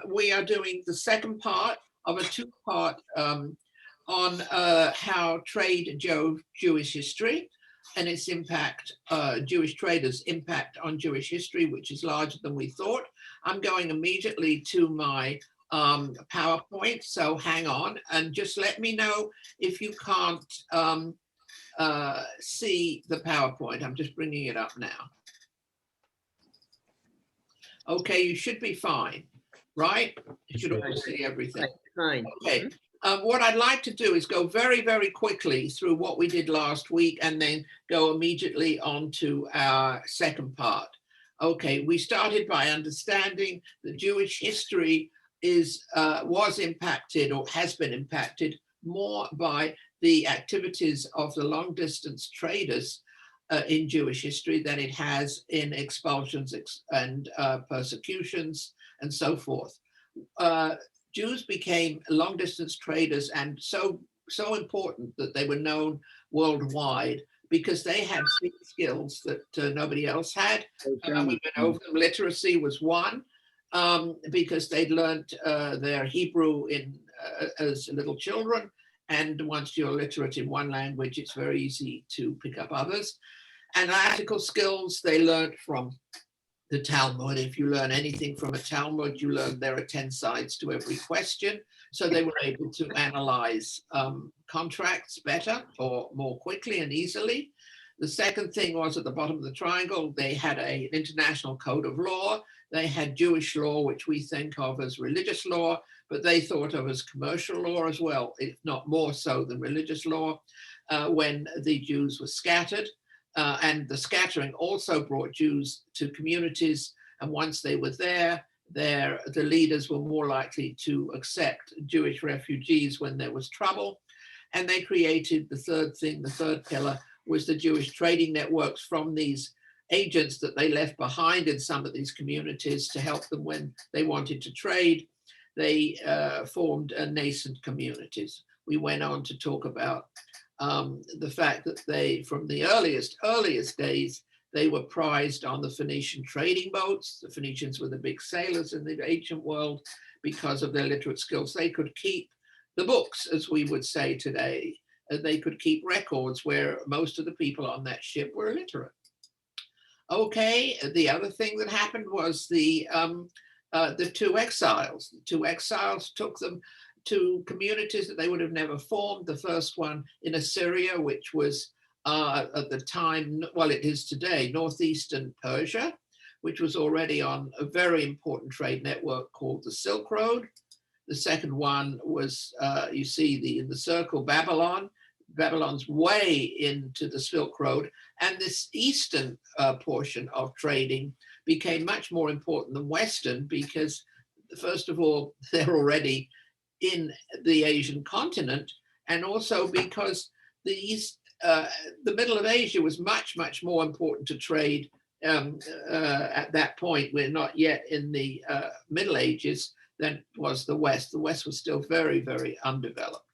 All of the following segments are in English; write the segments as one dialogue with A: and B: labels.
A: We are doing the second part of a two-part on how trade drove Jewish history and its impact, Jewish traders' impact on Jewish history, which is larger than we thought. I'm going immediately to my PowerPoint, so hang on and just let me know if you can't see the PowerPoint. I'm just bringing it up now. Okay, you should be fine, right? You should all see everything.
B: Fine.
A: Okay. What I'd like to do is go very, very quickly through what we did last week and then go immediately on to our second part. Okay, we started by understanding that Jewish history was impacted or has been impacted more by the activities of the long distance traders in Jewish history than it has in expulsions and persecutions and so forth. Jews became long distance traders and so important that they were known worldwide because they had skills that nobody else had. We went over them. Literacy was one because they'd learned their Hebrew as little children. And once you're literate in one language, it's very easy to pick up others. Analytical skills, they learned from the Talmud. If you learn anything from a Talmud, you learn there are 10 sides to every question. So they were able to analyze contracts better or more quickly and easily. The second thing was at the bottom of the triangle, they had an international code of law. They had Jewish law, which we think of as religious law, but they thought of as commercial law as well, if not more so than religious law, when the Jews were scattered. And the scattering also brought Jews to communities. And once they were there, the leaders were more likely to accept Jewish refugees when there was trouble. And they created the third thing, the third pillar was the Jewish trading networks from these agents that they left behind in some of these communities to help them when they wanted to trade. They formed nascent communities. We went on to talk about the fact that they, from the earliest days, they were prized on the Phoenician trading boats. The Phoenicians were the big sailors in the ancient world because of their literate skills. They could keep the books, as we would say today. They could keep records where most of the people on that ship were illiterate. Okay, the other thing that happened was the two exiles. The two exiles took them to communities that they would have never formed. The first one in Assyria, which was at the time, well, it is today, northeastern Persia, which was already on a very important trade network called the Silk Road. The second one was, you see in the circle, Babylon. Babylon's way into the Silk Road. And this eastern portion of trading became much more important than Western because, first of all, they're already in the Asian continent, and also because the middle of Asia was much, much more important to trade at that point. We're not yet in the Middle Ages than was the West. The West was still very, very undeveloped.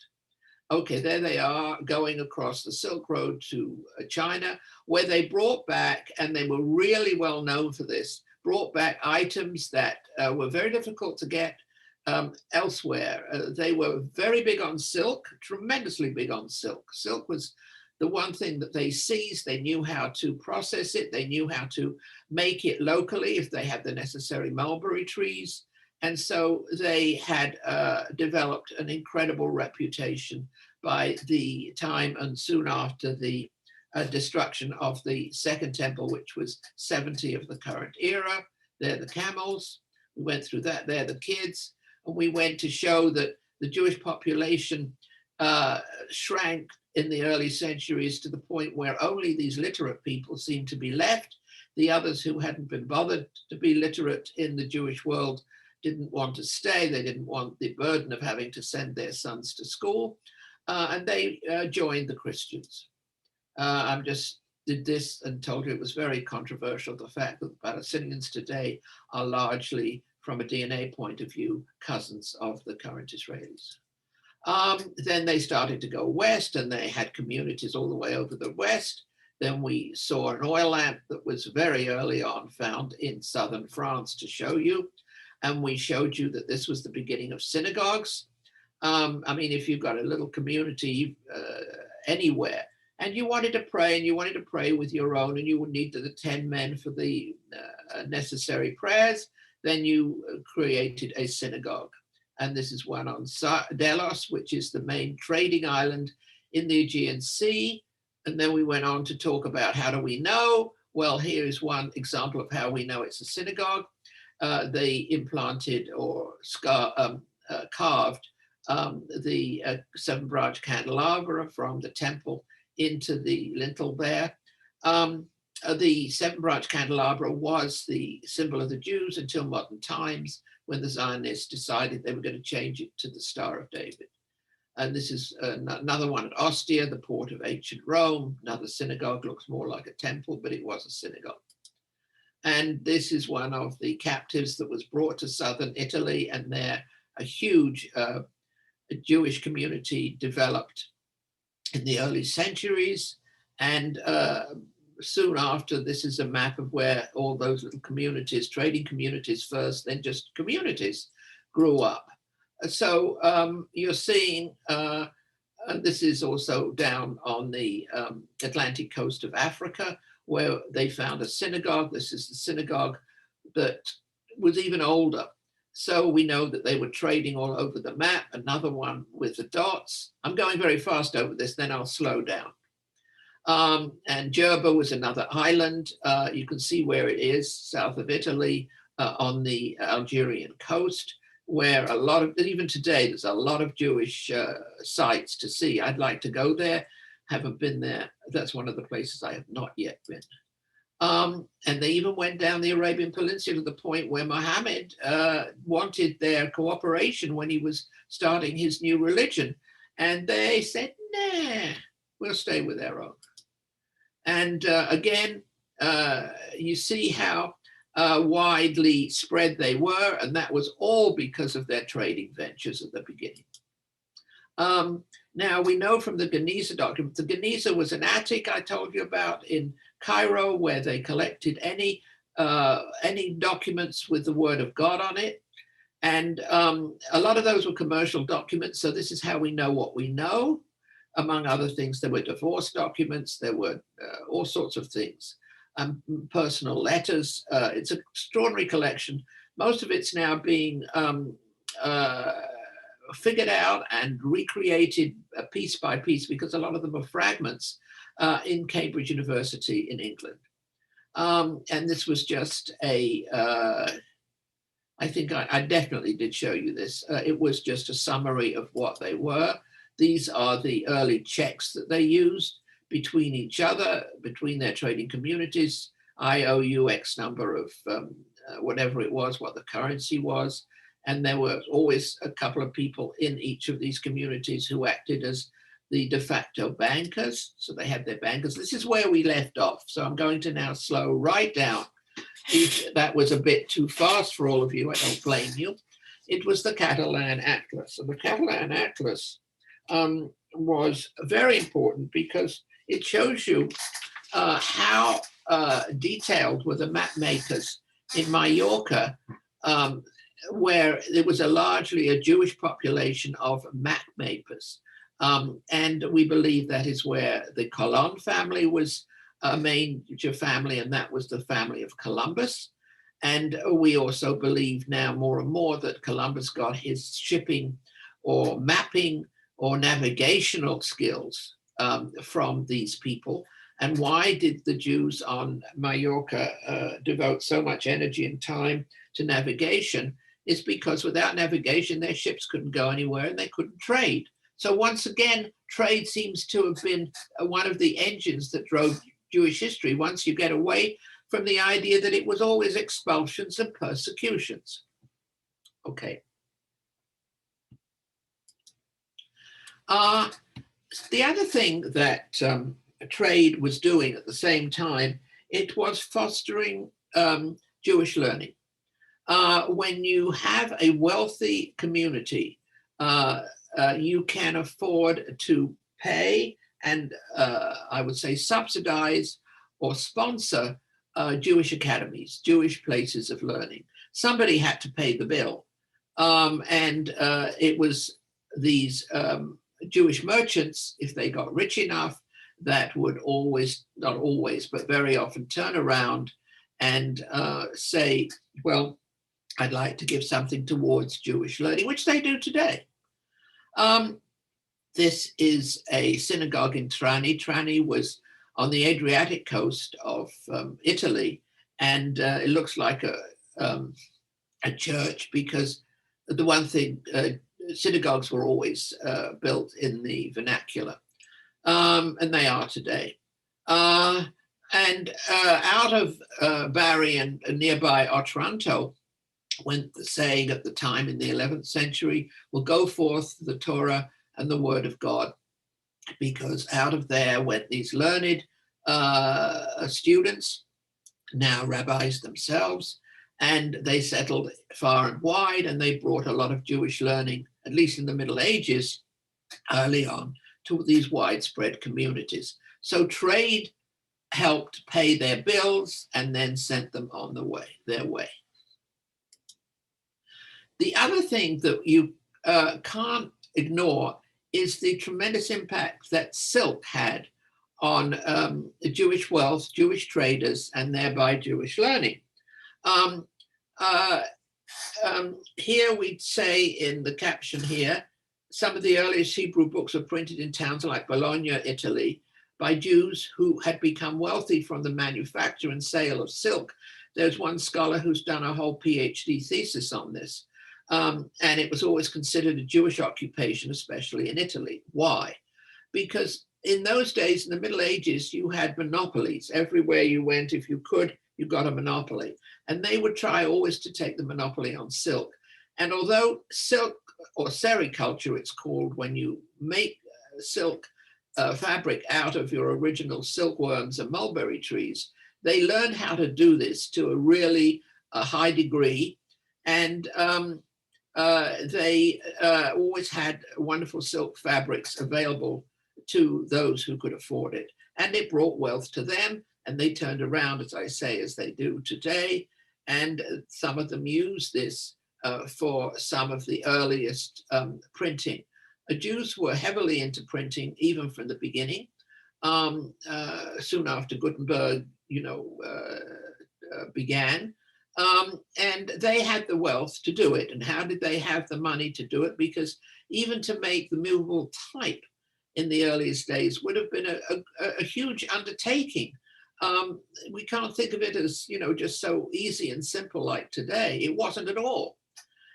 A: Okay, there they are going across the Silk Road to China, where they brought back, and they were really well known for this, brought back items that were very difficult to get elsewhere. They were very big on silk, tremendously big on silk. Silk was the one thing that they seized. They knew how to process it. They knew how to make it locally if they had the necessary mulberry trees. And so they had developed an incredible reputation by the time and soon after the destruction of the Second Temple, which was 70 of the current era. They're the camels. We went through that. They're the kids. And we went to show that the Jewish population shrank in the early centuries to the point where only these literate people seemed to be left. The others who hadn't been bothered to be literate in the Jewish world didn't want to stay. They didn't want the burden of having to send their sons to school. And they joined the Christians. I just did this and told you it was very controversial, the fact that the Palestinians today are largely, from a DNA point of view, cousins of the current Israelis. Then they started to go west, and they had communities all the way over the west. Then we saw an oil lamp that was very early on found in southern France to show you. and we showed you that this was the beginning of synagogues. I mean, if you've got a little community anywhere, and you wanted to pray, and you wanted to pray with your own, and you would need the 10 men for the necessary prayers, then you created a synagogue. And this is one on Delos, which is the main trading island in the Aegean Sea. And then we went on to talk about how do we know? Well, here is one example of how we know it's a synagogue. They implanted or carved the seven-branch candelabra from the temple into the lintel there. The seven-branch candelabra was the symbol of the Jews until modern times, when the Zionists decided they were going to change it to the Star of David. And this is another one at Ostia, the port of ancient Rome. Another synagogue, looks more like a temple, but it was a synagogue. And this is one of the captives that was brought to southern Italy, and there a huge Jewish community developed in the early centuries. And soon after, this is a map of where all those little communities, trading communities first, then just communities, grew up. So you're seeing, and this is also down on the Atlantic coast of Africa, where they found a synagogue. This is the synagogue that was even older. So we know that they were trading all over the map. Another one with the dots. I'm going very fast over this, then I'll slow down. And Jerba was another island. You can see where it is, south of Italy, on the Algerian coast, where a lot of, even today, there's a lot of Jewish sites to see. I'd like to go there, haven't been there. That's one of the places I have not yet been. And they even went down the Arabian Peninsula to the point where Muhammad wanted their cooperation when he was starting his new religion. And they said, nah, we'll stay with our own. And again, you see how widely spread they were, and that was all because of their trading ventures at the beginning. Now we know from the Geniza document, the Geniza was an attic I told you about in Cairo, where they collected any documents with the word of God on it. And a lot of those were commercial documents. So this is how we know what we know. Among other things, there were divorce documents, there were all sorts of things, personal letters. It's an extraordinary collection. Most of it's now being figured out and recreated piece by piece, because a lot of them are fragments in Cambridge University in England. And this was just I think I definitely did show you this. It was just a summary of what they were. These are the early checks that they used between each other, between their trading communities. I owe you X number of whatever it was, what the currency was. And there were always a couple of people in each of these communities who acted as the de facto bankers. So they had their bankers. This is where we left off. So I'm going to now slow right down. If that was a bit too fast for all of you, I don't blame you. It was the Catalan Atlas. And the Catalan Atlas was very important because it shows you how detailed were the map makers in Mallorca, where there was largely a Jewish population of map makers. And we believe that is where the Colon family was a major family, and that was the family of Columbus. And we also believe now more and more that Columbus got his shipping or mapping or navigational skills from these people. And why did the Jews on Mallorca devote so much energy and time to navigation? Is because without navigation, their ships couldn't go anywhere and they couldn't trade. So once again, trade seems to have been one of the engines that drove Jewish history, once you get away from the idea that it was always expulsions and persecutions. Okay. The other thing that trade was doing at the same time, it was fostering Jewish learning. When you have a wealthy community, you can afford to pay and I would say subsidize or sponsor Jewish academies, Jewish places of learning. somebody had to pay the bill. And it was these Jewish merchants, if they got rich enough, that would always, not always, but very often turn around and say, well, I'd like to give something towards Jewish learning, which they do today. This is a synagogue in Trani. Trani was on the Adriatic coast of Italy, and it looks like a church because the one thing, synagogues were always built in the vernacular, and they are today. And out of Bari and nearby Otranto went the saying at the time in the 11th century, will go forth the Torah and the word of God, because out of there went these learned students, now rabbis themselves, and they settled far and wide, and they brought a lot of Jewish learning, at least in the Middle Ages, early on, to these widespread communities. So trade helped pay their bills and then sent them on their way. The other thing that you can't ignore is the tremendous impact that silk had on Jewish wealth, Jewish traders, and thereby Jewish learning. Here we'd say in the caption here, some of the earliest Hebrew books were printed in towns like Bologna, Italy, by Jews who had become wealthy from the manufacture and sale of silk. There's one scholar who's done a whole PhD thesis on this. And it was always considered a Jewish occupation, especially in Italy. Why? Because in those days, in the Middle Ages, you had monopolies. Everywhere you went, if you could, you got a monopoly. And they would try always to take the monopoly on silk. And although silk, or sericulture it's called, when you make silk fabric out of your original silkworms and mulberry trees, they learned how to do this to a really high degree. And they always had wonderful silk fabrics available to those who could afford it. And it brought wealth to them, and they turned around, as I say, as they do today. And some of them use this for some of the earliest printing. Jews were heavily into printing, even from the beginning. Soon after Gutenberg, began. And they had the wealth to do it. And how did they have the money to do it? Because even to make the movable type in the earliest days would have been a huge undertaking. We can't think of it as, just so easy and simple like today. It wasn't at all.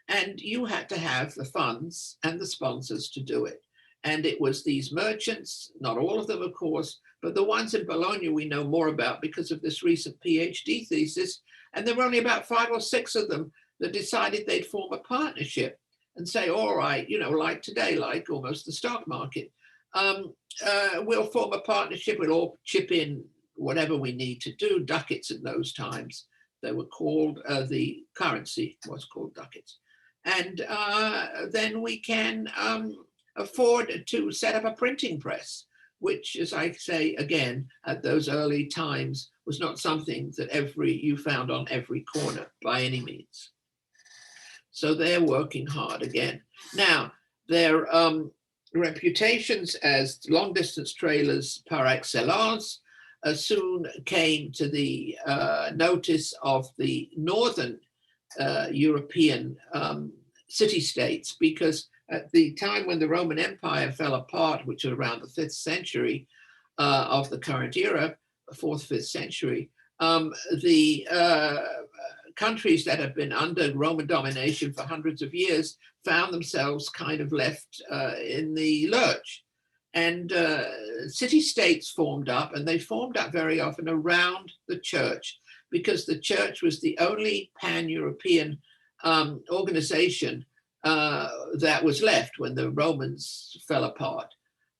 A: And you had to have the funds and the sponsors to do it. And it was these merchants, not all of them, of course, but the ones in Bologna we know more about because of this recent PhD thesis. And there were only about 5 or 6 of them that decided they'd form a partnership and say, all right, like today, like almost the stock market, we'll form a partnership, we'll all chip in whatever we need to do. Ducats in those times, they were called, the currency was called ducats. And then we can afford to set up a printing press, which, as I say again, at those early times was not something that you found on every corner by any means. So they're working hard again. Now, their reputations as long distance trailers par excellence soon came to the notice of the northern European city-states, because at the time when the Roman Empire fell apart, which was around the 5th century of the current era, 4th, 5th century, the countries that have been under Roman domination for hundreds of years found themselves kind of left in the lurch. And city-states formed up, and they formed up very often around the church, because the church was the only pan-European organization that was left when the Romans fell apart.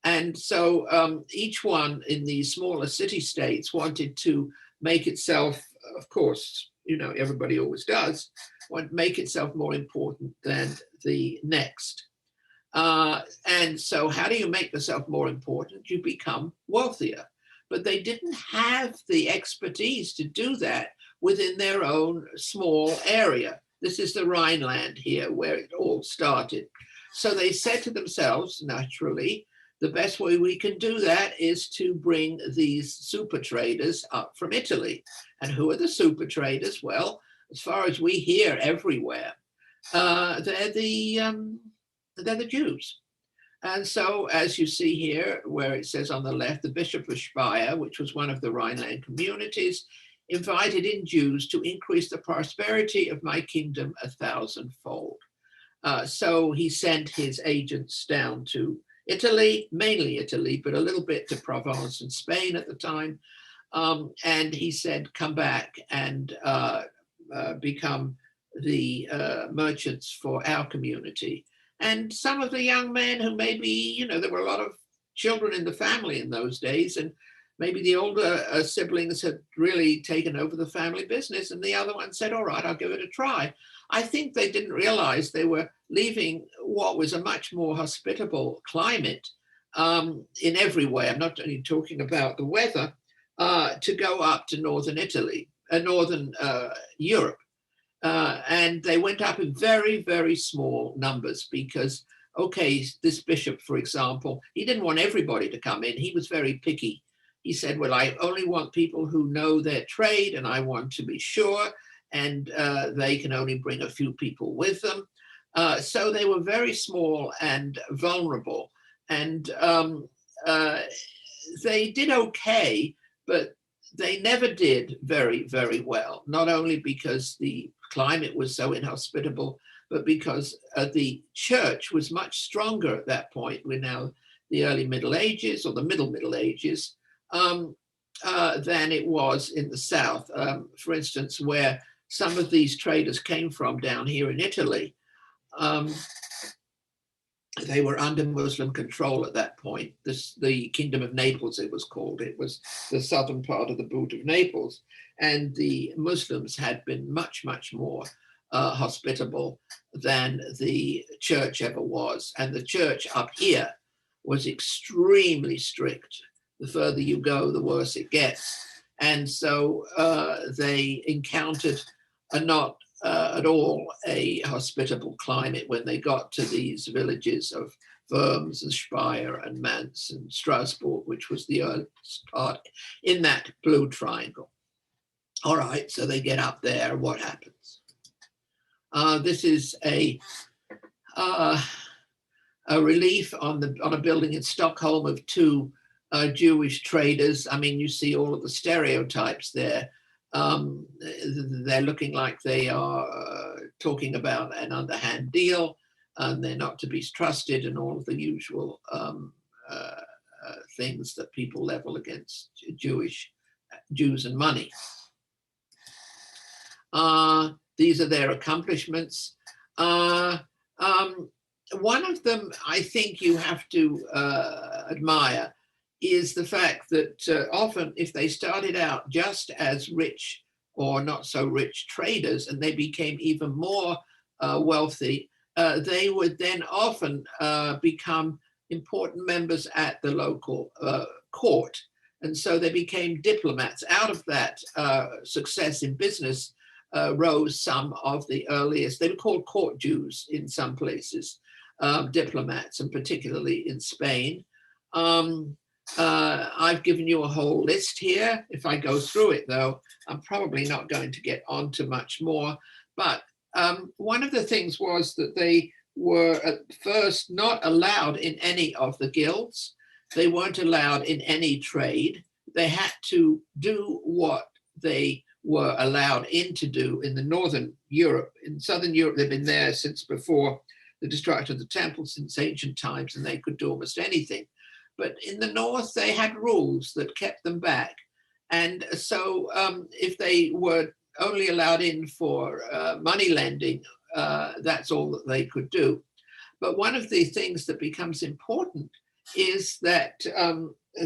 A: And so each one in these smaller city-states wanted to make itself, of course, everybody always does, want to make itself more important than the next. And so how do you make yourself more important? You become wealthier. But they didn't have the expertise to do that within their own small area. This is the Rhineland here where it all started. So they said to themselves, naturally, the best way we can do that is to bring these super traders up from Italy. And who are the super traders? Well, as far as we hear everywhere, they're the Jews. And so, as you see here, where it says on the left, the Bishop of Speyer, which was one of the Rhineland communities, invited in Jews to increase the prosperity of my kingdom 1,000-fold. So he sent his agents down to Italy, mainly Italy, but a little bit to Provence and Spain at the time. And he said, come back and become the merchants for our community. And some of the young men who maybe, there were a lot of children in the family in those days, and maybe the older siblings had really taken over the family business, and the other one said, all right, I'll give it a try. I think they didn't realize they were leaving what was a much more hospitable climate in every way. I'm not only talking about the weather, to go up to northern Italy, northern Europe. And they went up in very, very small numbers because, okay, this bishop, for example, he didn't want everybody to come in. He was very picky. He said, well, I only want people who know their trade, and I want to be sure, and they can only bring a few people with them. So they were very small and vulnerable. And they did okay, but they never did very, very well, not only because the climate was so inhospitable, but because the church was much stronger at that point. We're now the early Middle Ages or the Middle Ages than it was in the south. For instance, where some of these traders came from down here in Italy, they were under Muslim control at that point. The Kingdom of Naples, it was called. It was the southern part of the Boot of Naples. And the Muslims had been much, much more hospitable than the church ever was. And the church up here was extremely strict. The further you go, the worse it gets. And so they encountered not at all a hospitable climate when they got to these villages of Worms and Speyer and Mainz and Strasbourg, which was the earliest part in that blue triangle. All right, so they get up there. What happens? This is a relief on a building in Stockholm of two Jewish traders. I mean, you see all of the stereotypes there. They're looking like they are talking about an underhand deal, and they're not to be trusted, and all of the usual things that people level against Jews and money. These are their accomplishments. One of them I think you have to admire is the fact that often if they started out just as rich or not so rich traders and they became even more wealthy, they would then often become important members at the local court. And so they became diplomats. Out of that success in business rose some of the earliest, they were called court Jews in some places, diplomats, and particularly in Spain. I've given you a whole list here. If I go through it, though, I'm probably not going to get on to much more. But one of the things was that they were at first not allowed in any of the guilds. They weren't allowed in any trade. They had to do what they were allowed in to do in the northern Europe. In southern Europe, they've been there since before the destruction of the temple, since ancient times, and they could do almost anything. But in the north, they had rules that kept them back. And so if they were only allowed in for money lending, that's all that they could do. But one of the things that becomes important is that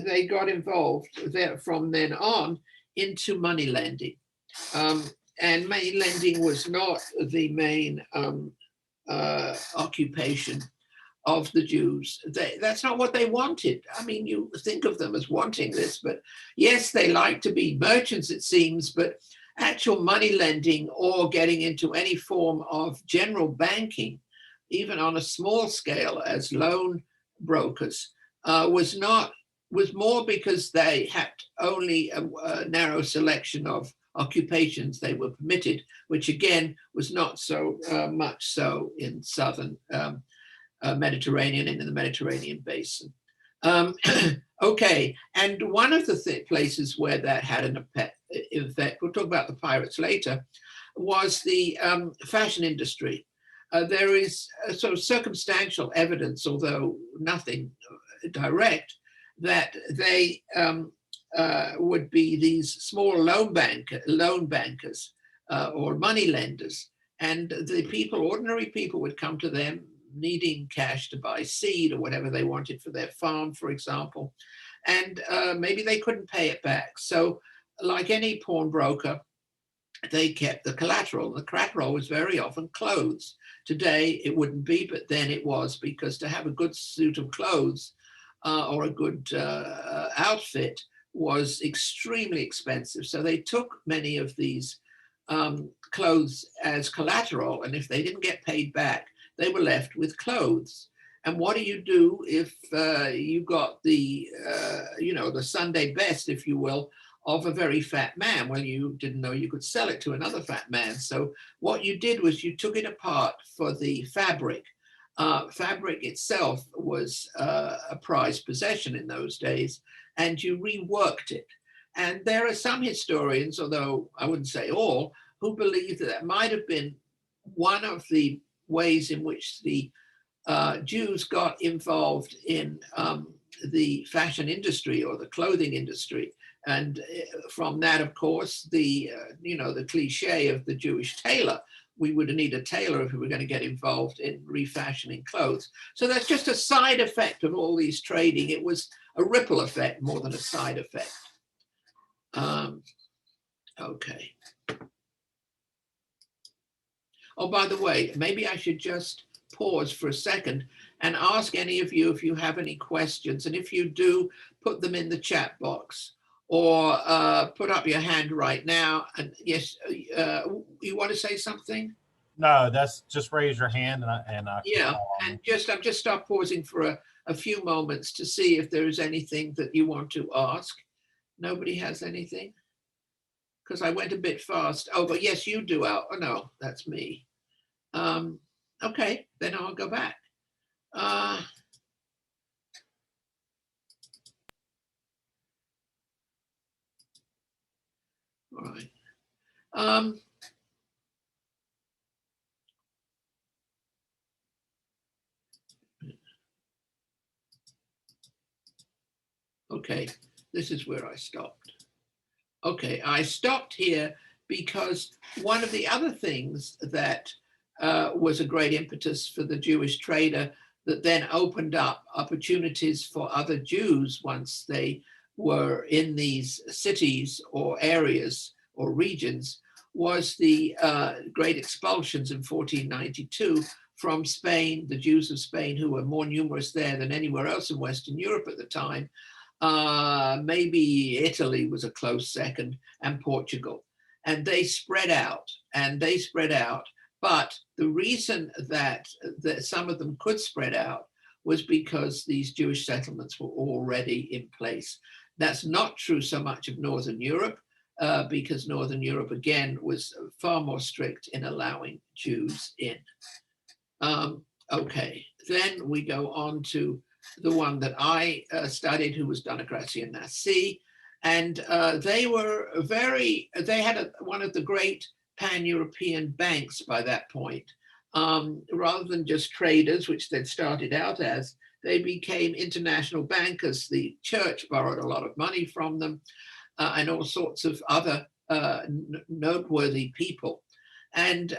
A: they got involved there from then on into money lending. And money lending was not the main occupation of the Jews. That's not what they wanted. I mean, you think of them as wanting this, but yes, they like to be merchants, it seems, but actual money lending or getting into any form of general banking, even on a small scale as loan brokers, was more because they had only a narrow selection of occupations they were permitted, which again was not so much so in southern Mediterranean and in the Mediterranean basin. Okay, and one of the places where that had an effect, we'll talk about the pirates later, was the fashion industry. There is sort of circumstantial evidence, although nothing direct, that they would be these small loan bankers or money lenders, and the people, ordinary people, would come to them needing cash to buy seed or whatever they wanted for their farm, for example, and maybe they couldn't pay it back. So, like any pawnbroker, they kept the collateral. The collateral was very often clothes. Today it wouldn't be, but then it was, because to have a good suit of clothes or a good outfit was extremely expensive. So they took many of these clothes as collateral, and if they didn't get paid back, they were left with clothes. And what do you do if you got the, the Sunday best, if you will, of a very fat man? Well, you didn't know you could sell it to another fat man. So what you did was you took it apart for the fabric. Fabric itself was a prized possession in those days, and you reworked it. And there are some historians, although I wouldn't say all, who believe that that might have been one of the ways in which the Jews got involved in the fashion industry or the clothing industry. And from that, of course, the cliche of the Jewish tailor. We would need a tailor if we were going to get involved in refashioning clothes. So that's just a side effect of all these trading. It was a ripple effect more than a side effect. Okay. Oh, by the way, maybe I should just pause for a second and ask any of you if you have any questions. And if you do, put them in the chat box, or put up your hand right now. And yes, you want to say something?
B: No, that's just raise your hand and I
A: yeah, and I've just stopped pausing for a few moments to see if there is anything that you want to ask. Nobody has anything? Because I went a bit fast. Oh, but yes, you do. Oh, no, that's me. Okay, then I'll go back. All right. Okay, this is where I stopped. Okay, I stopped here because one of the other things that was a great impetus for the Jewish trader that then opened up opportunities for other Jews once they were in these cities or areas or regions was the great expulsions in 1492 from Spain, the Jews of Spain, who were more numerous there than anywhere else in Western Europe at the time. Maybe Italy was a close second, and Portugal. And they spread out, But the reason that some of them could spread out was because these Jewish settlements were already in place. That's not true so much of Northern Europe, because Northern Europe, again, was far more strict in allowing Jews in. Okay, then we go on to the one that I studied, who was Dona Gracia Nasi. And they had one of the great pan-European banks by that point. Rather than just traders, which they'd started out as, they became international bankers. The church borrowed a lot of money from them, and all sorts of other noteworthy people. And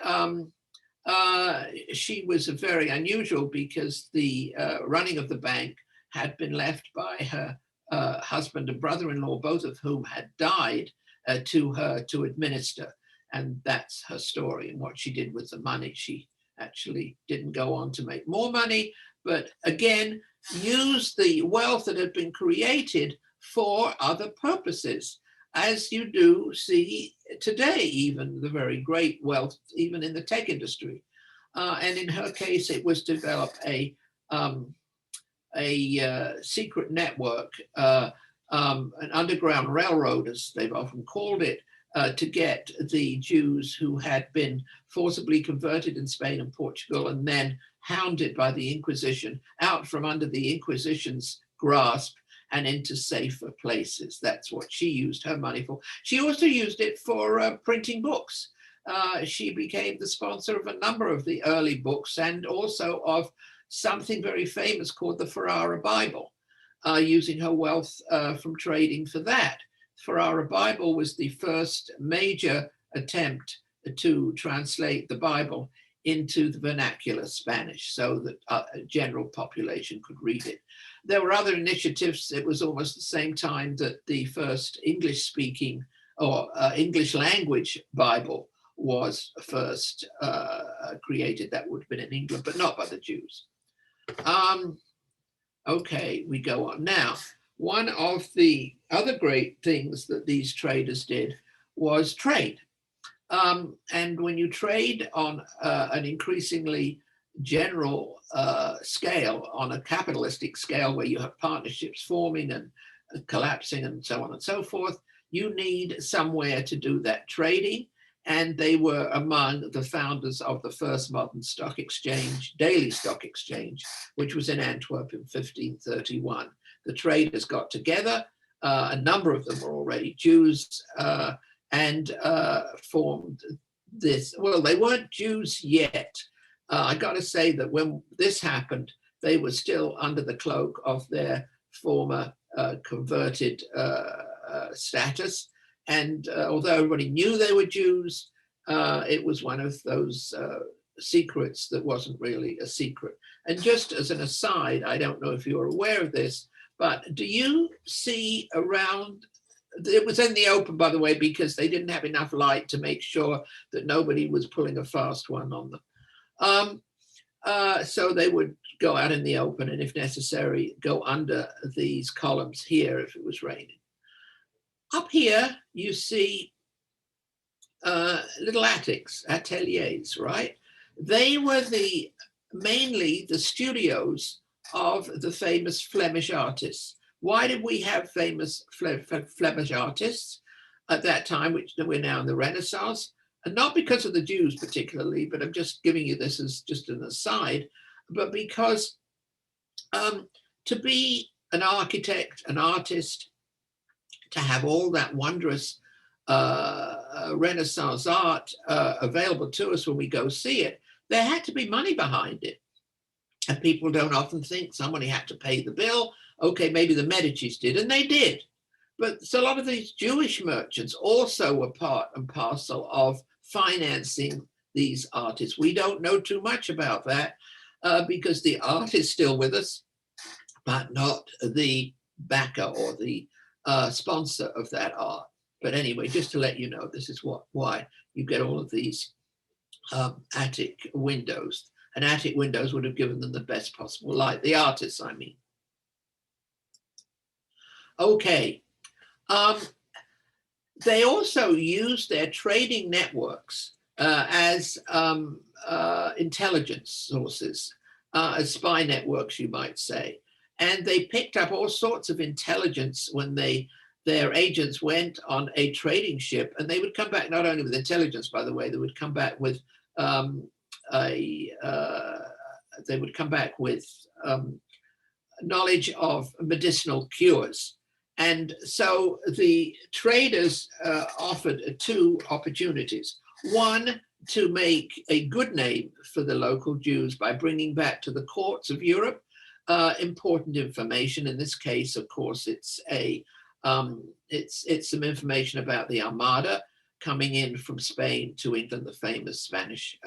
A: she was very unusual because the running of the bank had been left by her husband and brother-in-law, both of whom had died, to her to administer. And that's her story and what she did with the money. She actually didn't go on to make more money, but again, used the wealth that had been created for other purposes. as you do see today, even the very great wealth, even in the tech industry. And in her case, it was to develop a secret network, an underground railroad, as they've often called it, to get the Jews who had been forcibly converted in Spain and Portugal and then hounded by the Inquisition out from under the Inquisition's grasp and into safer places. That's what she used her money for. She also used it for printing books. She became the sponsor of a number of the early books and also of something very famous called the Ferrara Bible, using her wealth from trading for that. Ferrara Bible was the first major attempt to translate the Bible into the vernacular Spanish so that a general population could read it. There were other initiatives. It was almost the same time that the first English speaking or English language Bible was first created. That would have been in England, but not by the Jews. Okay, we go on. Now, one of the other great things that these traders did was trade. And when you trade on an increasingly general scale, on a capitalistic scale where you have partnerships forming and collapsing and so on and so forth, you need somewhere to do that trading. And they were among the founders of the first modern stock exchange, daily stock exchange, which was in Antwerp in 1531. The traders got together, a number of them were already Jews, and formed this. Well, they weren't Jews yet. I got to say that when this happened, they were still under the cloak of their former converted status. And although everybody knew they were Jews, it was one of those secrets that wasn't really a secret. And just as an aside, I don't know if you're aware of this, but do you see around, it was in the open, by the way, because they didn't have enough light to make sure that nobody was pulling a fast one on them. So they would go out in the open and if necessary, go under these columns here if it was raining. Up here, you see little attics, ateliers, right? They were mainly the studios of the famous Flemish artists. Why did we have famous Flemish artists at that time, which we're now in the Renaissance? And not because of the Jews particularly, but I'm just giving you this as just an aside, but because to be an architect, an artist, to have all that wondrous Renaissance art available to us when we go see it, there had to be money behind it. And people don't often think somebody had to pay the bill. Okay, maybe the Medicis did, and they did. But so a lot of these Jewish merchants also were part and parcel of financing these artists. We don't know too much about that because the art is still with us, but not the backer or the sponsor of that art. But anyway, just to let you know, this is why you get all of these attic windows. And attic windows would have given them the best possible light. The artists, I mean. Okay. They also use their trading networks as intelligence sources, as spy networks, you might say. And they picked up all sorts of intelligence when their agents went on a trading ship, and they would come back not only with intelligence, by the way, they would come back with knowledge of medicinal cures. And so the traders offered two opportunities. One, to make a good name for the local Jews by bringing back to the courts of Europe important information. In this case, of course, it's some information about the Armada coming in from Spain to England, the famous Spanish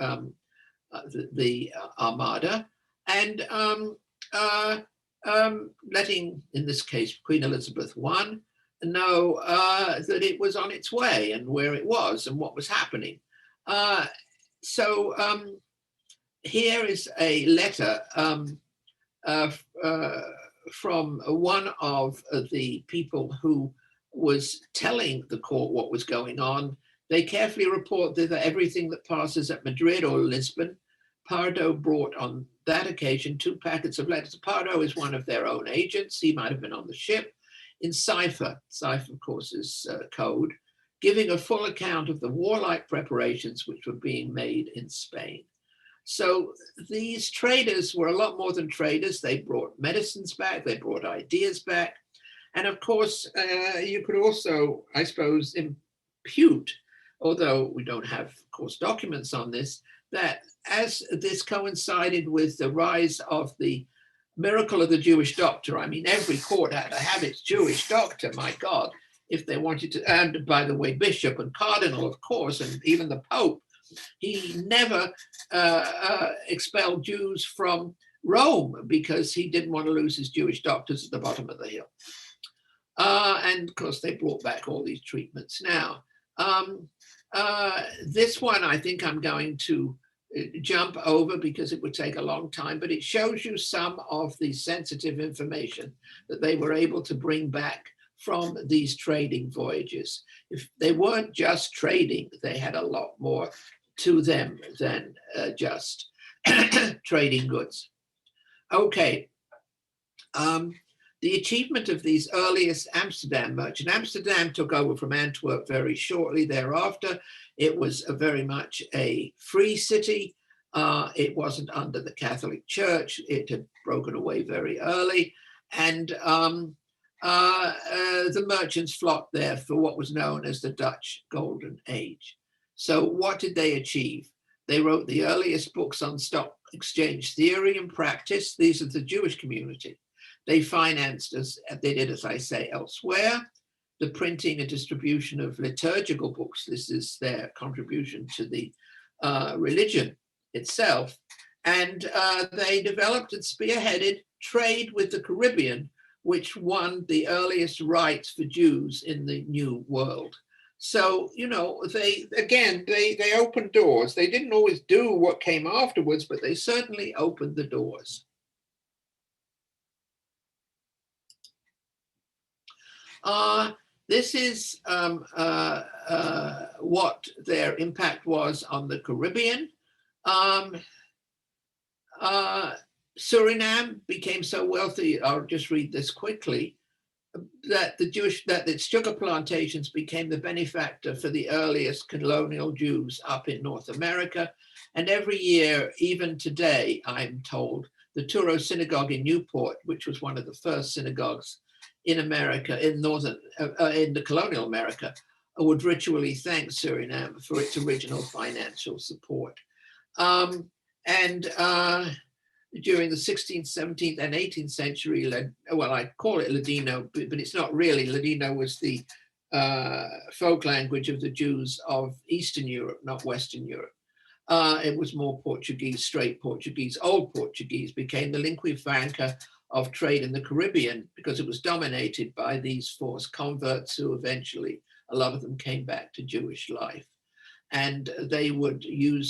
A: the Armada, and letting, in this case, Queen Elizabeth I know that it was on its way and where it was and what was happening. So here is a letter from one of the people who was telling the court what was going on. They carefully report that everything that passes at Madrid or Lisbon. Pardo brought on that occasion 2 packets of letters. Pardo is one of their own agents. He might have been on the ship in cipher. Cipher, of course, is code, giving a full account of the warlike preparations which were being made in Spain. So these traders were a lot more than traders. They brought medicines back. They brought ideas back. And of course, you could also, I suppose, impute, although we don't have, of course, documents on this, that as this coincided with the rise of the miracle of the Jewish doctor, I mean, every court had to have its Jewish doctor, my God, if they wanted to, and by the way, bishop and cardinal, of course, and even the Pope, he never expelled Jews from Rome because he didn't want to lose his Jewish doctors at the bottom of the hill. And of course, they brought back all these treatments. Now, this one, I think I'm going to jump over because it would take a long time, but it shows you some of the sensitive information that they were able to bring back from these trading voyages. If they weren't just trading, they had a lot more to them than just trading goods. Okay. The achievement of these earliest Amsterdam merchants. Amsterdam took over from Antwerp very shortly thereafter. It was very much a free city. It wasn't under the Catholic Church. It had broken away very early. And the merchants flocked there for what was known as the Dutch Golden Age. So what did they achieve? They wrote the earliest books on stock exchange theory and practice. These are the Jewish community. They financed, as they did, as I say, elsewhere, the printing and distribution of liturgical books. This is their contribution to the religion itself. And they developed and spearheaded trade with the Caribbean, which won the earliest rights for Jews in the New World. So, you know, they opened doors. They didn't always do what came afterwards, but they certainly opened the doors. This is what their impact was on the Caribbean. Suriname became so wealthy, I'll just read this quickly, that its sugar plantations became the benefactor for the earliest colonial Jews up in North America. And every year, even today, I'm told, the Turo Synagogue in Newport, which was one of the first synagogues in America, in the colonial America, would ritually thank Suriname for its original financial support. During the 16th, 17th, and 18th century, well, I call it Ladino, but it's not really. Ladino was the folk language of the Jews of Eastern Europe, not Western Europe. It was more Portuguese, straight Portuguese. Old Portuguese became the lingua franca of trade in the Caribbean because it was dominated by these forced converts who eventually, a lot of them came back to Jewish life. And they would give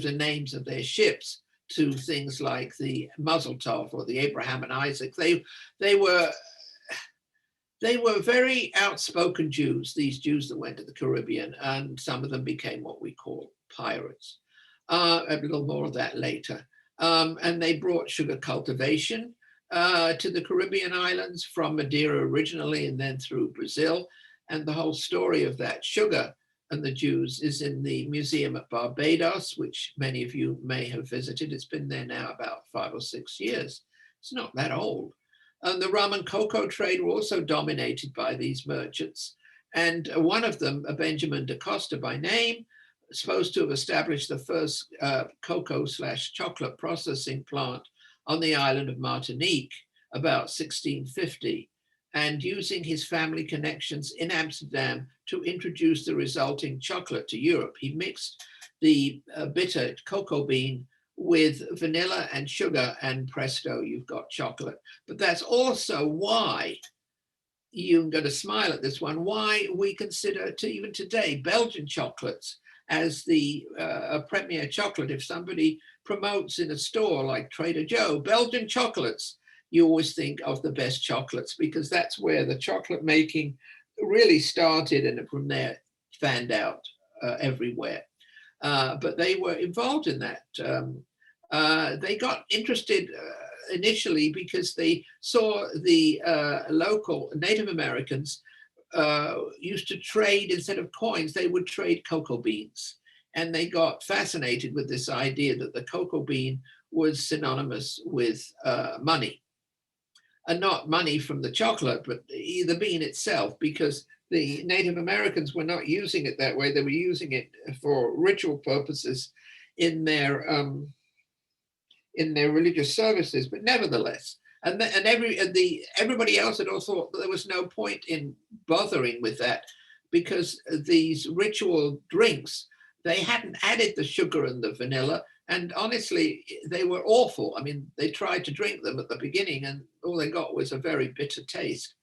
A: the names of their ships to things like the Mazel Tov or the Abraham and Isaac. They were very outspoken Jews, these Jews that went to the Caribbean, and some of them became what we call pirates. A little more of that later. And they brought sugar cultivation to the Caribbean islands from Madeira originally and then through Brazil. And the whole story of that sugar and the Jews is in the museum at Barbados, which many of you may have visited. It's been there now about 5 or 6 years. It's not that old. And the rum and cocoa trade were also dominated by these merchants. And one of them, a Benjamin da Costa by name, supposed to have established the first cocoa/chocolate processing plant on the island of Martinique about 1650, and using his family connections in Amsterdam to introduce the resulting chocolate to Europe. He mixed the bitter cocoa bean with vanilla and sugar, and presto, you've got chocolate. But that's also why, you're going to smile at this one, why we consider even today Belgian chocolates as the premier chocolate. If somebody promotes in a store like Trader Joe, Belgian chocolates, you always think of the best chocolates, because that's where the chocolate making really started, and from there fanned out everywhere. But they were involved in that. They got interested initially because they saw the local Native Americans used to trade, instead of coins, they would trade cocoa beans. And they got fascinated with this idea that the cocoa bean was synonymous with money. And not money from the chocolate, but the bean itself, because the Native Americans were not using it that way. They were using it for ritual purposes in their religious services. But nevertheless, everybody else had all thought that there was no point in bothering with that, because these ritual drinks, they hadn't added the sugar and the vanilla. And honestly, they were awful. I mean, they tried to drink them at the beginning, and all they got was a very bitter taste.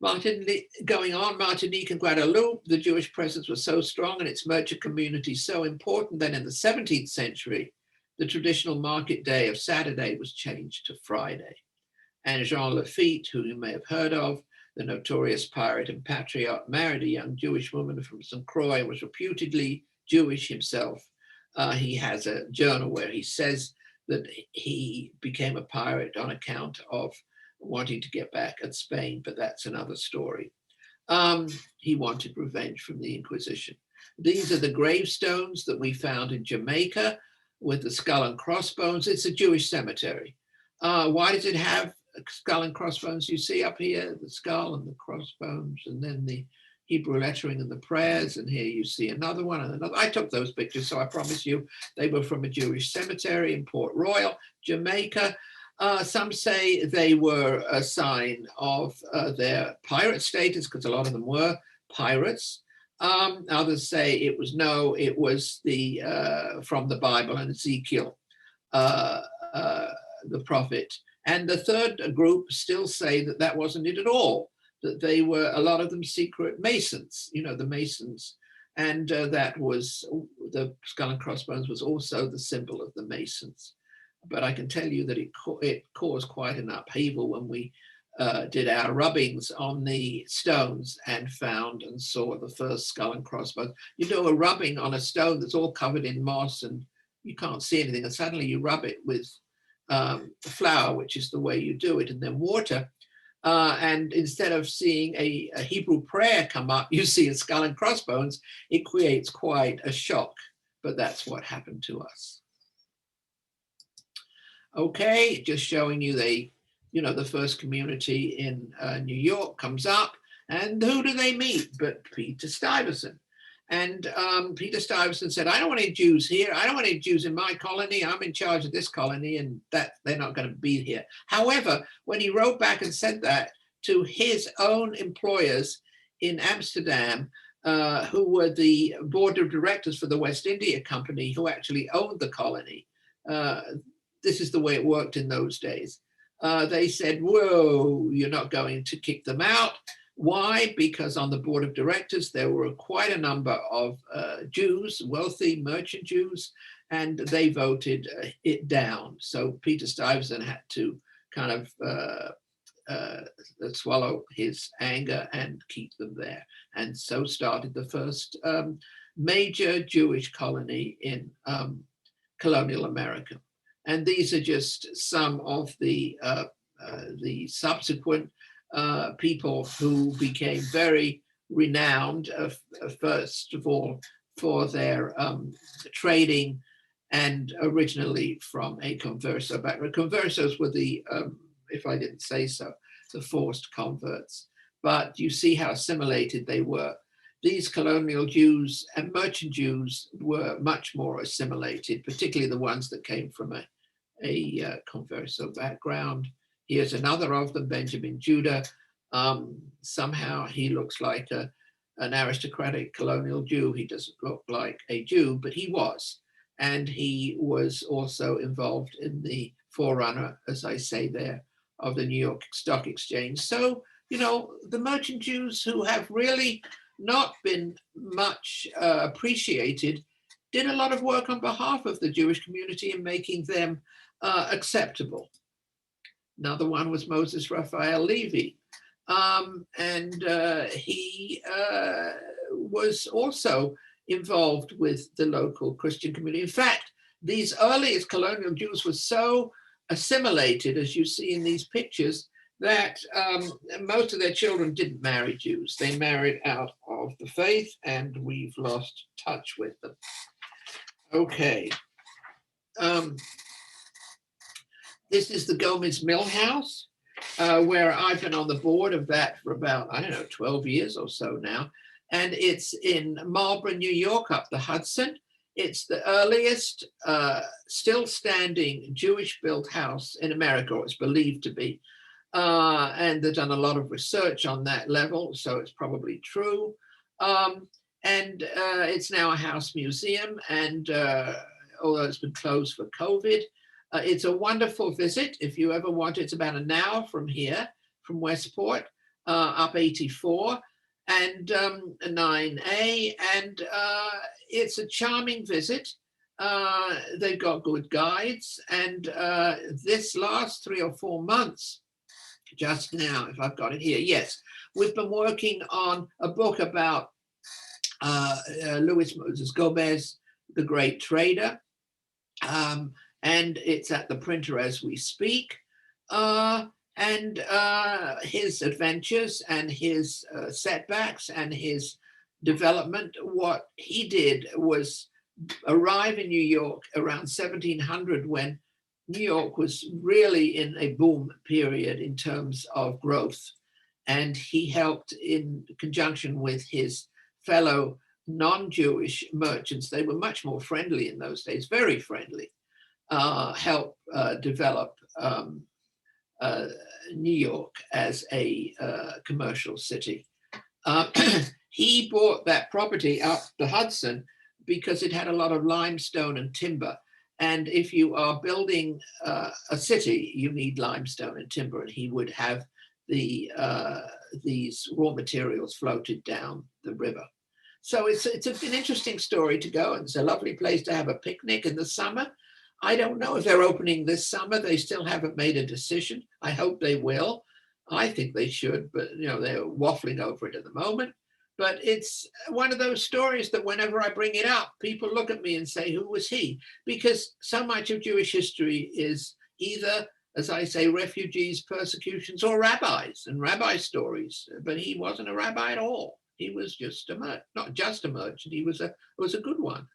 A: Going on, Martinique and Guadeloupe, the Jewish presence was so strong and its merchant community so important that in the 17th century, the traditional market day of Saturday was changed to Friday. And Jean Lafitte, who you may have heard of, the notorious pirate and patriot, married a young Jewish woman from St. Croix, was reputedly Jewish himself. He has a journal where he says that he became a pirate on account of wanting to get back at Spain, but that's another story. He wanted revenge from the Inquisition. These are the gravestones that we found in Jamaica with the skull and crossbones. It's a Jewish cemetery. Why does it have skull and crossbones? You see up here, the skull and the crossbones, and then the Hebrew lettering and the prayers, and here you see another one and another. I took those pictures, so I promise you they were from a Jewish cemetery in Port Royal, Jamaica. Some say they were a sign of their pirate status, because a lot of them were pirates. Others say it was from the Bible and Ezekiel, the prophet. And the third group still say that that wasn't it at all, that they were, a lot of them, secret Masons, the Masons. And that was, the skull and crossbones was also the symbol of the Masons. But I can tell you that it caused quite an upheaval when we did our rubbings on the stones and found and saw the first skull and crossbones. You do a rubbing on a stone that's all covered in moss and you can't see anything, and suddenly you rub it with flour, which is the way you do it, and then water. And instead of seeing a Hebrew prayer come up, you see a skull and crossbones. It creates quite a shock, but that's what happened to us. Okay, just showing you the first community in New York comes up, and who do they meet but Peter Stuyvesant? And Peter Stuyvesant said, I don't want any Jews here. I don't want any Jews in my colony. I'm in charge of this colony, and that they're not going to be here. However, when he wrote back and said that to his own employers in Amsterdam, who were the board of directors for the West India Company, who actually owned the colony, this is the way it worked in those days. They said, whoa, you're not going to kick them out. Why? Because on the board of directors, there were quite a number of Jews, wealthy merchant Jews, and they voted it down. So Peter Stuyvesant had to kind of swallow his anger and keep them there. And so started the first major Jewish colony in colonial America. And these are just some of the subsequent people who became very renowned, first of all, for their trading, and originally from a converso background. Conversos were the, if I didn't say so, the forced converts. But you see how assimilated they were. These colonial Jews and merchant Jews were much more assimilated, particularly the ones that came from a converso background. Here's another of them, Benjamin Judah. Somehow he looks like an aristocratic colonial Jew. He doesn't look like a Jew, but he was. And he was also involved in the forerunner, as I say there, of the New York Stock Exchange. So, the merchant Jews, who have really not been much appreciated, did a lot of work on behalf of the Jewish community in making them acceptable. Another one was Moses Raphael Levy. And he was also involved with the local Christian community. In fact, these earliest colonial Jews were so assimilated, as you see in these pictures, that most of their children didn't marry Jews. They married out of the faith, and we've lost touch with them. Okay. This is the Gomez Mill House, where I've been on the board of that for about, I don't know, 12 years or so now. And it's in Marlborough, New York, up the Hudson. It's the earliest still standing Jewish built house in America, or it's believed to be. And they've done a lot of research on that level, so it's probably true. And it's now a house museum, and although it's been closed for COVID, it's a wonderful visit if you ever want. It's about an hour from here, from Westport, up 84 and 9A, and it's a charming visit. They've got good guides, and this last 3 or 4 months, just now, if I've got it here, yes, we've been working on a book about Luis Moses Gomez, the great trader. And it's at the printer as we speak. And his adventures and his setbacks and his development. What he did was arrive in New York around 1700, when New York was really in a boom period in terms of growth. And he helped, in conjunction with his fellow non-Jewish merchants, they were much more friendly in those days, very friendly, help develop New York as a commercial city. He bought that property up the Hudson because it had a lot of limestone and timber. And if you are building a city, you need limestone and timber, and he would have these raw materials floated down the river. So it's an interesting story to go, and it's a lovely place to have a picnic in the summer. I don't know if they're opening this summer. They still haven't made a decision. I hope they will. I think they should, but they're waffling over it at the moment. But it's one of those stories that whenever I bring it up, people look at me and say, who was he? Because so much of Jewish history is either, as I say, refugees, persecutions, or rabbis and rabbi stories. But he wasn't a rabbi at all. He was just not just a merchant. He was a good one.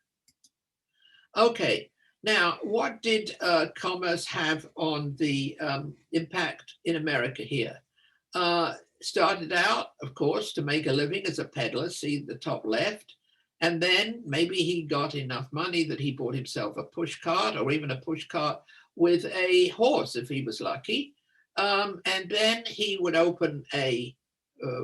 A: Okay. Now, what did commerce have on the impact in America here? Started out, of course, to make a living as a peddler, see the top left. And then maybe he got enough money that he bought himself a push cart, or even a push cart with a horse if he was lucky. And then he would open a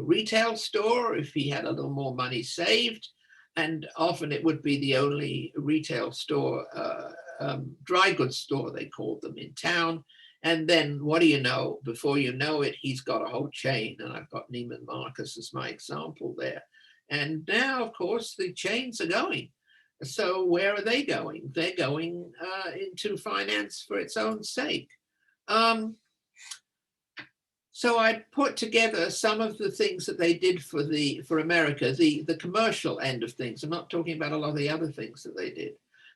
A: retail store if he had a little more money saved. And often it would be the only retail store, dry goods store, they called them, in town. And then what do you know? Before you know it, he's got a whole chain. And I've got Neiman Marcus as my example there. And now, of course, the chains are going. So where are they going? They're going into finance for its own sake. So I put together some of the things that they did for America, the commercial end of things. I'm not talking about a lot of the other things that they did.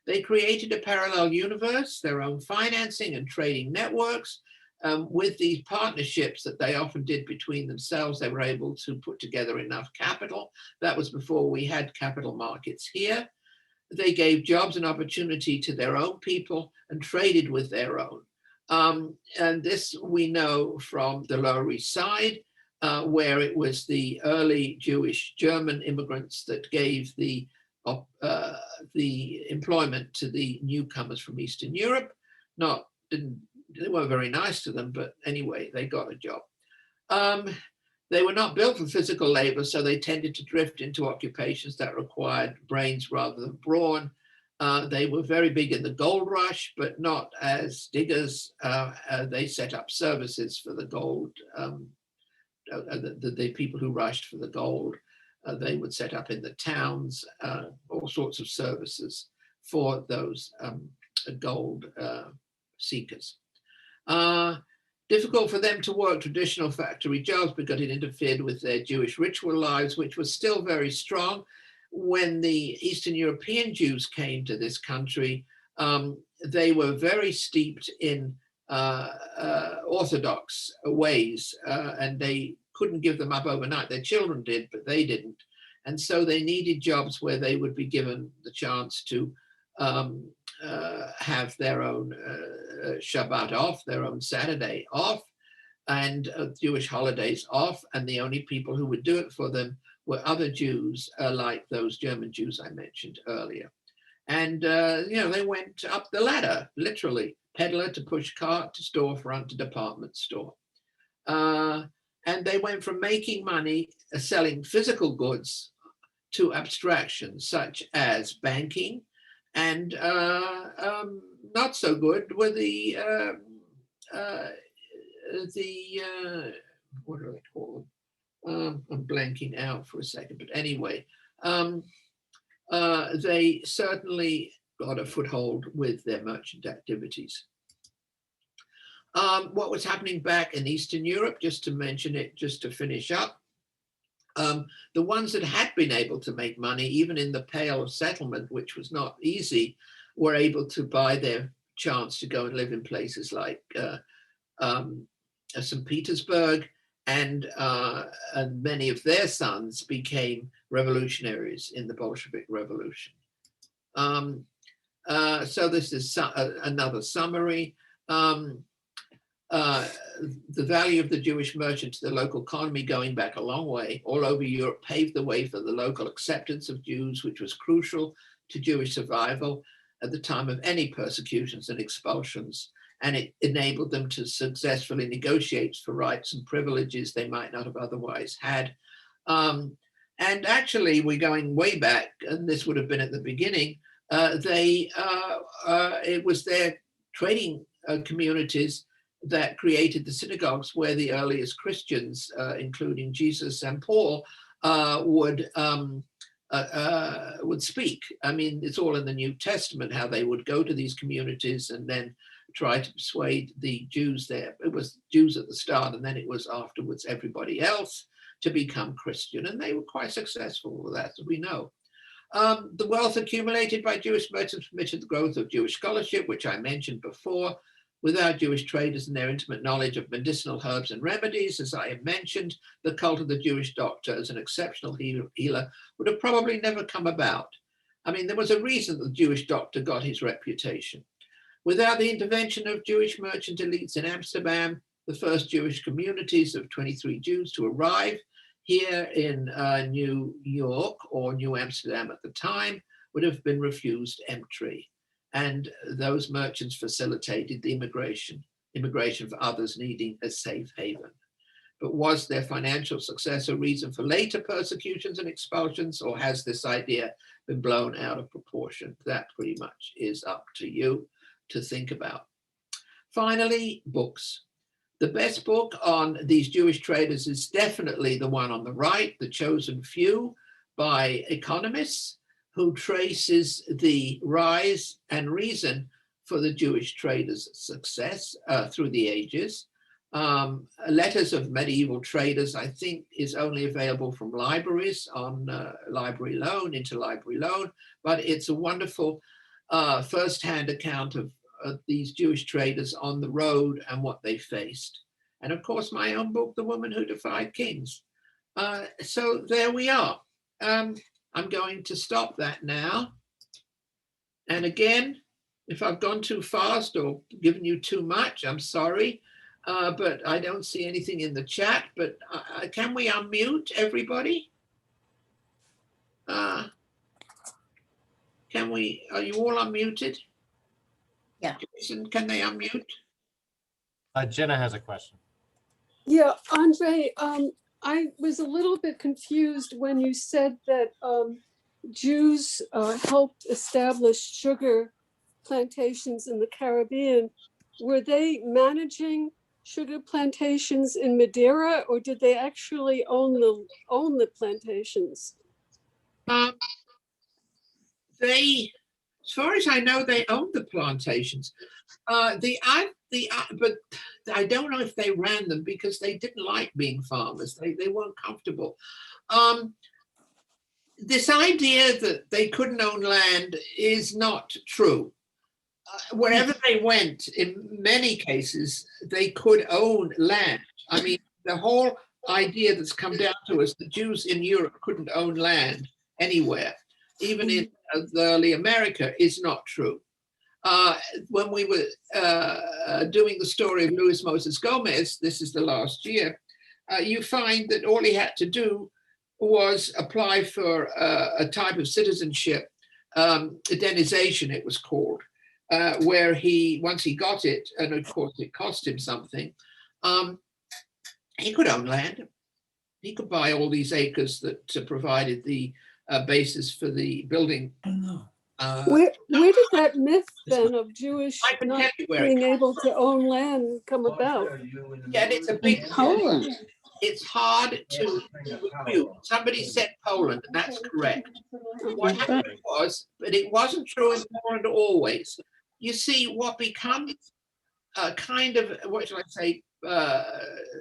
A: They created a parallel universe, their own financing and trading networks. With these partnerships that they often did between themselves, they were able to put together enough capital. That was before we had capital markets here. They gave jobs and opportunity to their own people and traded with their own. And this we know from the Lower East Side, where it was the early Jewish German immigrants that gave the employment to the newcomers from Eastern Europe. They weren't very nice to them, but anyway, they got a job. They were not built for physical labor, so they tended to drift into occupations that required brains rather than brawn. They were very big in the gold rush, but not as diggers. They set up services for the gold, the people who rushed for the gold. They would set up in the towns all sorts of services for those gold seekers. Difficult for them to work traditional factory jobs because it interfered with their Jewish ritual lives, which was still very strong. When the Eastern European Jews came to this country, they were very steeped in Orthodox ways, and they couldn't give them up overnight. Their children did, but they didn't. And so they needed jobs where they would be given the chance to have their own Shabbat off, their own Saturday off, and Jewish holidays off. And the only people who would do it for them were other Jews, like those German Jews I mentioned earlier. And, they went up the ladder, literally, peddler to push cart to storefront to department store. And they went from making money selling physical goods to abstractions such as banking, and not so good were the what are they called? I'm blanking out for a second, but anyway, they certainly got a foothold with their merchant activities. What was happening back in Eastern Europe, just to mention it, just to finish up, the ones that had been able to make money, even in the Pale of Settlement, which was not easy, were able to buy their chance to go and live in places like St. Petersburg, and many of their sons became revolutionaries in the Bolshevik Revolution. So this is another summary. The value of the Jewish merchant to the local economy, going back a long way, all over Europe, paved the way for the local acceptance of Jews, which was crucial to Jewish survival at the time of any persecutions and expulsions. And it enabled them to successfully negotiate for rights and privileges they might not have otherwise had. And actually, we're going way back, and this would have been at the beginning. It was their trading communities that created the synagogues where the earliest Christians, including Jesus and Paul, would speak. I mean, it's all in the New Testament, how they would go to these communities and then try to persuade the Jews there. It was Jews at the start, and then it was afterwards everybody else to become Christian, and they were quite successful with that, as we know. The wealth accumulated by Jewish merchants permitted the growth of Jewish scholarship, which I mentioned before. Without Jewish traders and their intimate knowledge of medicinal herbs and remedies, as I have mentioned, the cult of the Jewish doctor as an exceptional healer would have probably never come about. I mean, there was a reason the Jewish doctor got his reputation. Without the intervention of Jewish merchant elites in Amsterdam, the first Jewish communities of 23 Jews to arrive here in New York, or New Amsterdam at the time, would have been refused entry. And those merchants facilitated the immigration for others needing a safe haven. But was their financial success a reason for later persecutions and expulsions, or has this idea been blown out of proportion? That pretty much is up to you to think about. Finally, books. The best book on these Jewish traders is definitely the one on the right, The Chosen Few, by economists, who traces the rise and reason for the Jewish traders' success through the ages. Letters of Medieval Traders, I think, is only available from libraries on library loan, interlibrary loan, but it's a wonderful first-hand account of these Jewish traders on the road and what they faced. And of course, my own book, The Woman Who Defied Kings. So there we are. I'm going to stop that now. And again, if I've gone too fast or given you too much, I'm sorry, but I don't see anything in the chat. But can we unmute everybody? Are you all unmuted?
C: Yeah.
A: Jason, can they unmute?
B: Jenna has a question.
D: Yeah, Andree, I was a little bit confused when you said that Jews helped establish sugar plantations in the Caribbean. Were they managing sugar plantations in Madeira, or did they actually own the plantations?
A: They, as far as I know, they owned the plantations. But I don't know if they ran them because they didn't like being farmers. They weren't comfortable. This idea that they couldn't own land is not true. Wherever they went, in many cases, they could own land. I mean, the whole idea that's come down to us, the Jews in Europe couldn't own land anywhere, even in the early America, is not true. When we were doing the story of Luis Moses Gomez, this is the last year, you find that all he had to do was apply for a type of citizenship, Denization it was called, where he, once he got it, and of course it cost him something, he could own land. He could buy all these acres that provided the basis for the building.
D: Where did that myth then of Jewish
A: I can
D: not
A: tell you where it
D: being
A: comes
D: able to own land come about?
A: Yeah, and it's a big
C: Poland.
A: It's hard to refute. Somebody said Poland, and that's correct. What happened was, but it wasn't true in Poland always. You see, what becomes a kind of, what shall I say,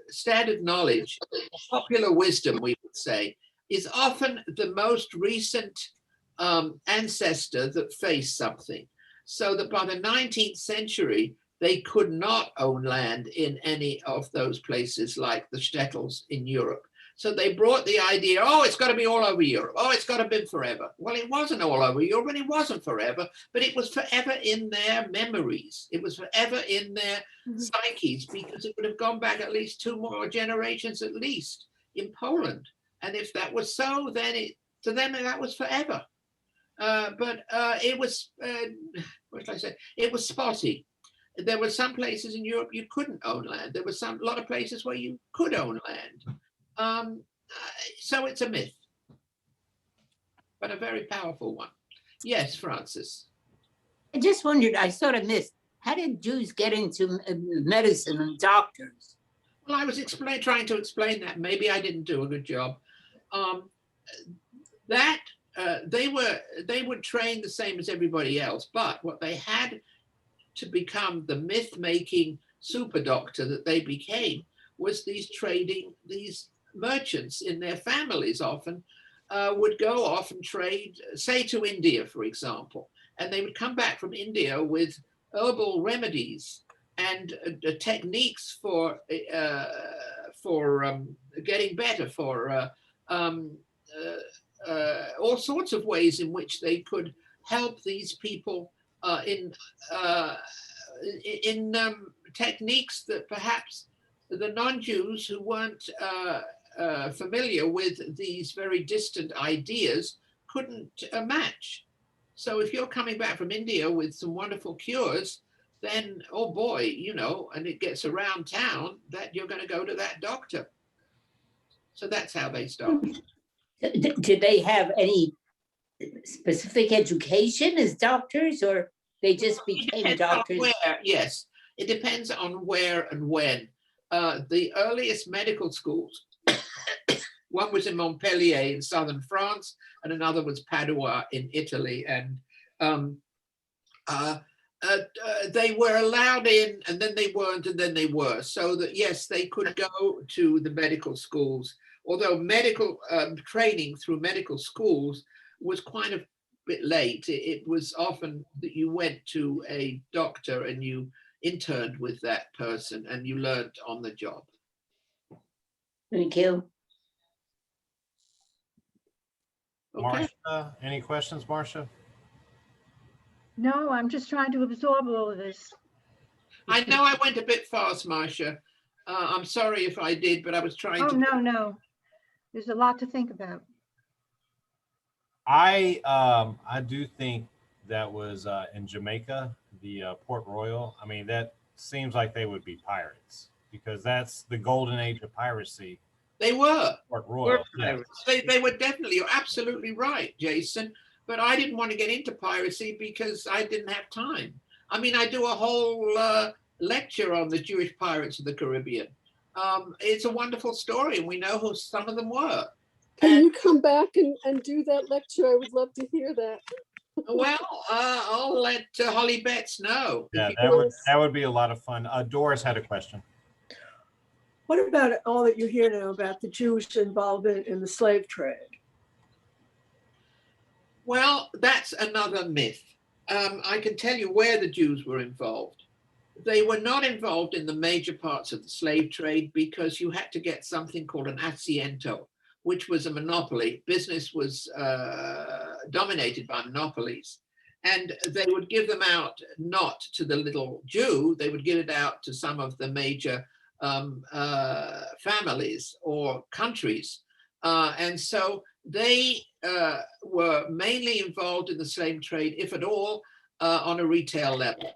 A: standard knowledge, popular wisdom, we would say, is often the most recent ancestor that faced something. So that by the 19th century, they could not own land in any of those places like the shtetls in Europe. So they brought the idea, oh, it's got to be all over Europe. Oh, it's got to be forever. Well, it wasn't all over Europe, and it wasn't forever, but it was forever in their memories. It was forever in their psyches, because it would have gone back at least 2 more generations at least in Poland. And if that was so, then to them, that was forever. But it was, what should I say? It was spotty. There were some places in Europe you couldn't own land. There were a lot of places where you could own land. So it's a myth, but a very powerful one. Yes, Francis.
C: I just wondered, I sort of missed, how did Jews get into medicine and doctors?
A: Well, I was trying to explain that. Maybe I didn't do a good job. They were trained the same as everybody else, but what they had to become the myth-making super doctor that they became was these merchants in their families often would go off and trade, say to India, for example, and they would come back from India with herbal remedies and techniques for getting better, for all sorts of ways in which they could help these people in techniques that perhaps the non-Jews who weren't familiar with these very distant ideas couldn't match. So if you're coming back from India with some wonderful cures, then, oh boy, and it gets around town that you're going to go to that doctor. So that's how they started.
C: Did they have any specific education as doctors, or they just became doctors?
A: Yes, it depends on where and when. The earliest medical schools, one was in Montpellier in southern France, and another was Padua in Italy. And they were allowed in, and then they weren't, and then they were. So that, yes, they could go to the medical schools, although medical training through medical schools was quite a bit late. It was often that you went to a doctor and you interned with that person and you learned on the job.
C: Thank you.
A: Okay.
B: Marcia, any questions, Marcia?
E: No, I'm just trying to absorb all of this.
A: I know I went a bit fast, Marcia. I'm sorry if I did, but I was trying
E: Oh,
A: to.
E: no. There's a lot to think about.
B: I do think that was in Jamaica, the Port Royal. I mean, that seems like they would be pirates, because that's the golden age of piracy.
A: They were.
B: Port Royal.
A: Yeah. They were definitely, you're absolutely right, Jason. But I didn't want to get into piracy because I didn't have time. I mean, I do a whole lecture on the Jewish pirates of the Caribbean. It's a wonderful story, and we know who some of them were.
D: Can you come back and do that lecture? I would love to hear that.
A: Well, I'll let Holly Betts know.
B: Yeah, that would be a lot of fun. Doris had a question.
F: What about all that you hear now about the Jewish involvement in the slave trade?
A: Well, that's another myth. I can tell you where the Jews were involved. They were not involved in the major parts of the slave trade because you had to get something called an asiento, which was a monopoly. Business was dominated by monopolies. And they would give them out not to the little Jew, they would give it out to some of the major families or countries. And so they were mainly involved in the slave trade, if at all, on a retail level.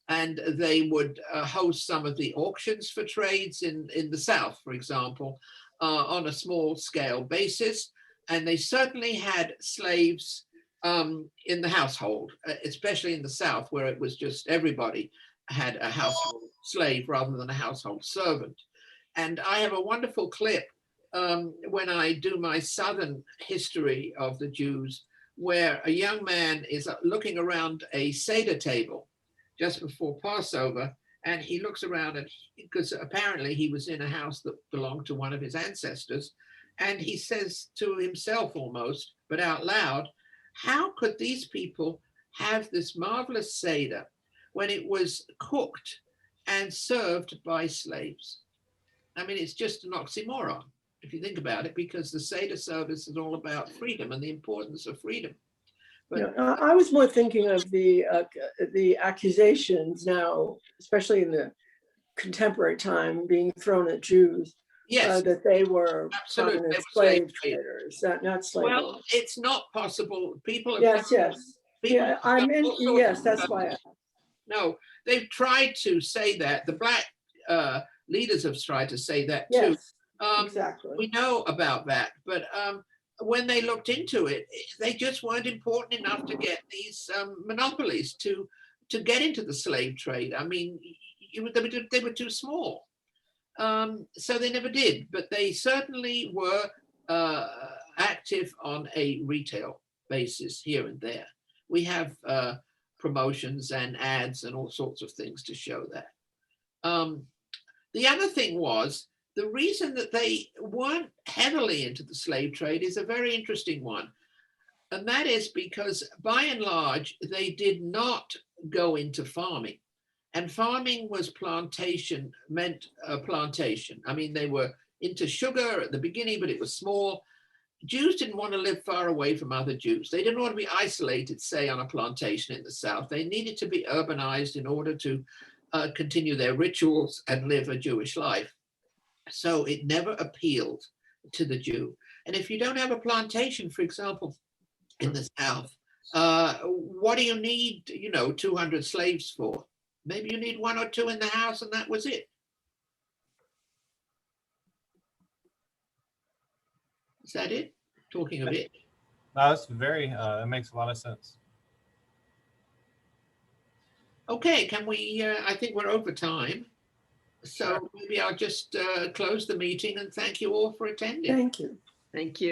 A: And they would host some of the auctions for trades in the South, for example, on a small scale basis. And they certainly had slaves in the household, especially in the South, where it was just everybody had a household slave rather than a household servant. And I have a wonderful clip when I do my Southern history of the Jews, where a young man is looking around a Seder table just before Passover, and he looks around, and because apparently he was in a house that belonged to one of his ancestors, and he says to himself almost, but out loud, how could these people have this marvelous Seder when it was cooked and served by slaves? I mean, it's just an oxymoron if you think about it, because the Seder service is all about freedom and the importance of freedom. But
F: yeah, I was more thinking of the accusations now, especially in the contemporary time, being thrown at Jews.
A: yes,
F: That they were
A: absolutely,
F: prominent
A: they were
F: slave
A: slave
F: traders, not slave
A: well,
F: owners.
A: it's not possible. People have
F: Yes, yes.
A: people
F: Yeah,
A: have
F: I
A: done
F: mean,
A: all sorts
F: yes,
A: of
F: that's
A: stuff.
F: why.
A: No, they've tried to say that. The Black leaders have tried to say that too.
F: Yes, exactly.
A: We know about that, but when they looked into it, they just weren't important enough to get these monopolies to get into the slave trade. I mean, they were too small, so they never did. But they certainly were active on a retail basis here and there. We have promotions and ads and all sorts of things to show that. The other thing was, the reason that they weren't heavily into the slave trade is a very interesting one. And that is because by and large, they did not go into farming. And farming was plantation, meant plantation. I mean, they were into sugar at the beginning, but it was small. Jews didn't want to live far away from other Jews. They didn't want to be isolated, say, on a plantation in the South. They needed to be urbanized in order to continue their rituals and live a Jewish life. So it never appealed to the Jew. And if you don't have a plantation, for example, in the South, what do you need, 200 slaves for? Maybe you need one or two in the house, and that was it. Is that it? Talking of it.
B: No, that's very, that makes a lot of sense.
A: Okay, can we, I think we're over time. So maybe I'll just close the meeting and thank you all for attending.
F: Thank you.
G: Thank you.